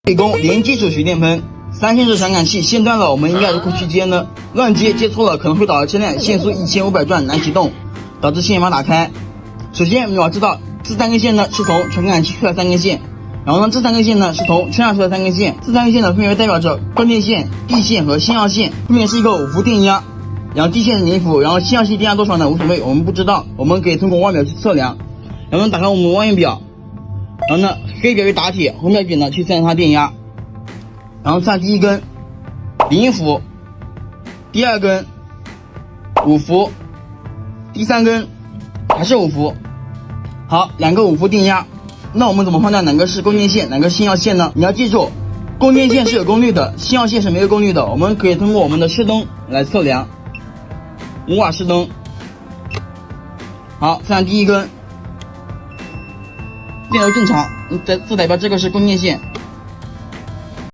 水工连接主水电喷，3线式传感器线断了，我们应该如何去接呢？乱接接错了可能会导致车辆限速1500转难启动，导致线无法打开。首先我们要知道，这3根线呢是从传感器出来3根线，然后呢这3根线呢是从车上出来3根线，这3根线呢分别代表着关电线、地线和信号线，分别是一个5伏电压，然后地线是0伏，然后信号线电压多少呢？无所谓，我们不知道，我们可以通过望表去测量。然后呢打开我们望远表，然后呢黑表为打铁，红表笔呢去测量它电压。然后算第一根0伏，第二根5伏，第三根还是5伏。好，2个5伏电压，那我们怎么判断哪个是供电线，哪个是信号线呢？你要记住，供电线是有功率的，信号线是没有功率的。我们可以通过我们的示灯来测量，5瓦示灯。好，算第一根，电流正常，这代表这个是供电线。